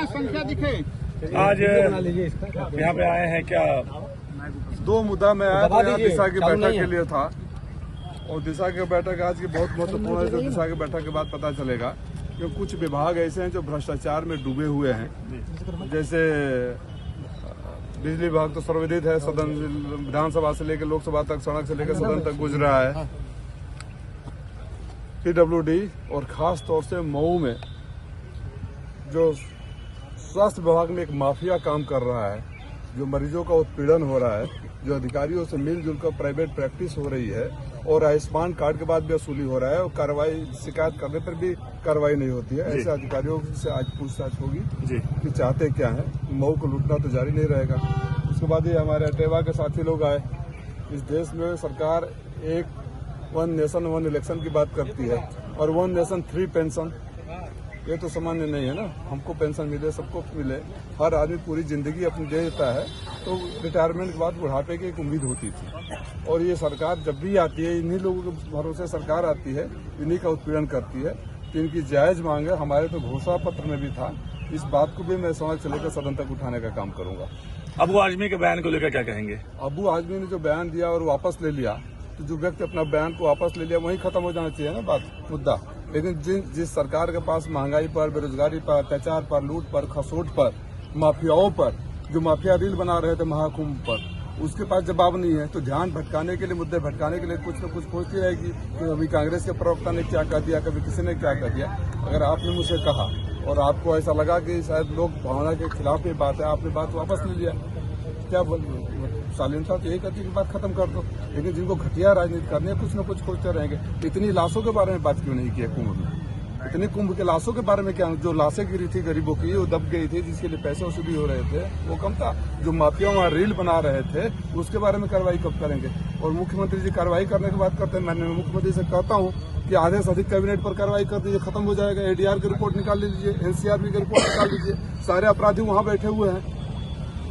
संख्या दिखे। आज यहाँ पे आए हैं क्या? दो मुद्दा में आया था, यहाँ दिशा की बैठक के लिए था और दिशा की बैठक आज की बहुत महत्वपूर्ण है, जो दिशा की बैठक के बाद पता चलेगा कि कुछ विभाग ऐसे हैं जो भ्रष्टाचार में डूबे हुए हैं। जैसे बिजली विभाग तो सर्वविदित है, सदन विधानसभा से लेकर लोकसभा तक, सड़क से लेकर सदन तक गुजरा है। PWD और खास तौर से मऊ में जो स्वास्थ्य विभाग में एक माफिया काम कर रहा है, जो मरीजों का उत्पीड़न हो रहा है, जो अधिकारियों से मिलजुल कर प्राइवेट प्रैक्टिस हो रही है और आयुष्मान कार्ड के बाद भी वसूली हो रहा है और कार्रवाई शिकायत करने पर भी कार्रवाई नहीं होती है। ऐसे अधिकारियों से आज पूछताछ होगी कि चाहते क्या है। मऊ को लूटना तो जारी नहीं रहेगा। उसके बाद ये हमारे अटेवा के साथी लोग आए। इस देश में सरकार एक 1 नेशन 1 इलेक्शन की बात करती है और 1 नेशन 3 पेंशन, ये तो सामान्य नहीं है ना। हमको पेंशन मिले, सबको मिले, हर आदमी पूरी जिंदगी अपनी दे देता है, तो रिटायरमेंट के बाद बुढ़ापे की एक उम्मीद होती थी। और ये सरकार जब भी आती है, इन्हीं लोगों के भरोसे सरकार आती है, इन्हीं का उत्पीड़न करती है। तो इनकी जायज मांग है, हमारे तो घोषणा पत्र में भी था। इस बात को भी मैं समाज से लेकर सदन तक उठाने का काम करूंगा। अबू आजमी के बयान को लेकर क्या कहेंगे? अबू आजमी ने जो बयान दिया और वापस ले लिया, तो जो व्यक्ति अपना बयान को वापस ले लिया वहीं खत्म हो जाना चाहिए ना बात, मुद्दा। लेकिन जिस सरकार के पास महंगाई पर, बेरोजगारी पर, अत्याचार पर, लूट पर, खसोट पर, माफियाओं पर, जो माफिया रील बना रहे थे महाकुंभ पर, उसके पास जवाब नहीं है, तो ध्यान भटकाने के लिए, मुद्दे भटकाने के लिए कुछ न कुछ खोजती रहेगी कि अभी कांग्रेस के प्रवक्ता ने क्या कह दिया, कभी किसी ने क्या कह दिया। अगर आपने मुझसे कहा और आपको ऐसा लगा कि शायद लोग भावना के खिलाफ ये बात है, आपने बात वापस ले लिया, क्या शालीनता तो यही कहती है कि बात खत्म कर दो। लेकिन जिनको घटिया राजनीति करनी है, कुछ न कुछ खोजते रहेंगे। इतनी लाशों के बारे में बात क्यों नहीं की है कुंभ में? इतने कुंभ के लाशों के बारे में क्या? जो लाशें गिरी थी गरीबों की, वो दब गई थी, जिसके लिए पैसे वसूली हो रहे थे, वो कम था। जो माफिया वहाँ रील बना रहे थे, उसके बारे में कार्रवाई कब करेंगे? और मुख्यमंत्री जी कार्रवाई करने की बात करते हैं। मैंने मुख्यमंत्री से कहता हूँ कि आधे से अधिक कैबिनेट पर कार्रवाई कर दीजिए, खत्म हो जाएगा। ADR की रिपोर्ट निकाल लीजिए, NCRB की रिपोर्ट निकाल लीजिए। सारे अपराधी वहाँ बैठे हुए हैं।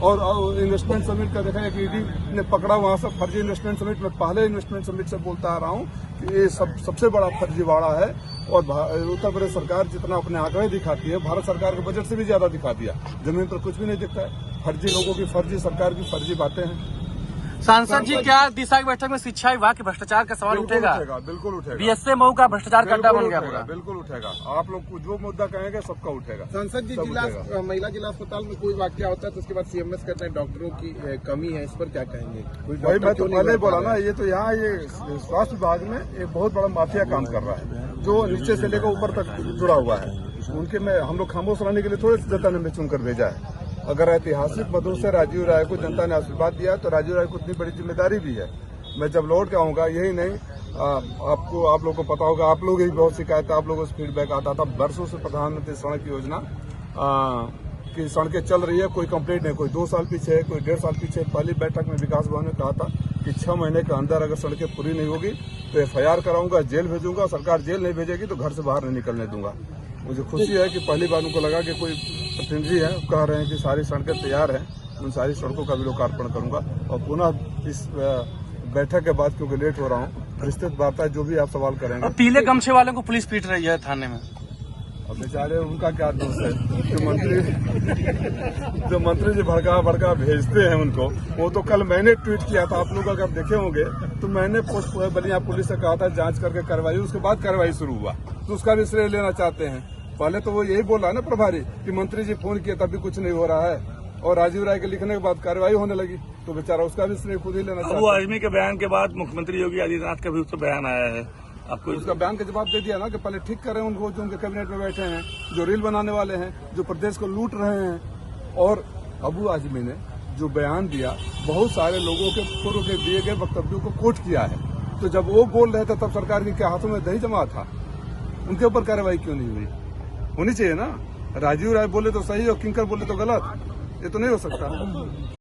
और इन्वेस्टमेंट समिट का देखा है कि ED ने पकड़ा वहां से फर्जी इन्वेस्टमेंट समिट में। पहले इन्वेस्टमेंट समिट से बोलता आ रहा हूं कि ये सबसे बड़ा फर्जीवाड़ा है। और उत्तर प्रदेश सरकार जितना अपने आंकड़े दिखाती है, भारत सरकार के बजट से भी ज्यादा दिखा दिया। जमीन पर कुछ भी नहीं दिखता है। फर्जी लोगों की फर्जी, सरकार की फर्जी बातें हैं। सांसद जी, क्या दिशा की बैठक में शिक्षा विभाग के भ्रष्टाचार का सवाल उठेगा? बिल्कुल उठेगा। BSA मऊ का भ्रष्टाचार का अड्डा बन गया पूरा। बिल्कुल उठेगा। आप लोग जो मुद्दा कहेंगे सबका उठेगा। सांसद जी, महिला जिला अस्पताल में कोई वाकया होता है तो उसके बाद CMS कहते हैं डॉक्टरों की कमी है, इस पर क्या कहेंगे? भाई मैं तो पहले बोला ना, ये तो यहाँ ये स्वास्थ्य विभाग में एक बहुत बड़ा माफिया काम कर रहा है, जो नीचे से लेकर ऊपर तक जुड़ा हुआ है। उनके में हम लोग खामोश रहने के लिए थोड़े जनता ने चुन कर भेजा है। अगर ऐतिहासिक मधुर से राजीव राय को जनता ने आशीर्वाद दिया, तो राजीव राय को उतनी बड़ी जिम्मेदारी भी है। मैं जब लौट के आऊंगा, यही नहीं, आप लोगों को पता होगा, आप लोग ही बहुत शिकायत, आप लोगों से फीडबैक आता था वर्षों से। प्रधानमंत्री सड़क योजना की सड़कें चल रही है, कोई कंप्लीट नहीं, कोई 2 साल पीछे है, कोई 1.5 साल पीछे। पहली बैठक में विकास भवन ने कहा था कि 6 महीने के अंदर अगर सड़कें पूरी नहीं होगी तो FIR कराऊंगा, जेल भेजूंगा। सरकार जेल नहीं भेजेगी तो घर से बाहर नहीं निकलने दूंगा। मुझे खुशी है कि पहली बार उनको लगा कि कोई प्रतिनिधि है, कह रहे हैं कि सारी सड़कें तैयार हैं। उन सारी सड़कों का भी लोकार्पण करूंगा। और पुनः इस बैठक के बाद, क्योंकि लेट हो रहा हूँ, विस्तृत वार्ता जो भी आप सवाल करेंगे। पीले गमछे वालों को पुलिस पीट रही है थाने में। अब बेचारे, उनका क्या दोष है? जो मंत्री जी भड़का भेजते हैं उनको, वो तो कल मैंने ट्वीट किया था, आप लोग अगर देखे होंगे तो मैंने बलिया पुलिस से कहा था जांच करके कार्रवाई, उसके बाद कार्रवाई शुरू हुआ, तो उसका भी श्रेय लेना चाहते हैं। पहले तो वो यही बोल रहा है ना प्रभारी कि मंत्री जी फोन किए तब भी कुछ नहीं हो रहा है, और राजीव राय के लिखने के बाद कार्रवाई होने लगी, तो बेचारा उसका भी श्रेय खुद ही लेना चाहता है। अबू आजमी के बयान के बाद मुख्यमंत्री योगी आदित्यनाथ का भी उसका बयान आया है, आपको उसका बयान का जवाब दे दिया ना कि पहले ठीक करें उनको, जो उनके कैबिनेट में बैठे हैं, जो रील बनाने वाले हैं, जो प्रदेश को लूट रहे हैं। और अबू आजमी ने जो बयान दिया, बहुत सारे लोगों के पूर्व के दिए गए वक्तव्यों को कोट किया है। तो जब वो बोल रहे थे तब सरकार के क्या हाथों में दही जमा था? उनके ऊपर कार्रवाई क्यों नहीं हुई? होनी चाहिए ना। राजीव राय बोले तो सही और किंकर बोले तो गलत, ये तो नहीं हो सकता।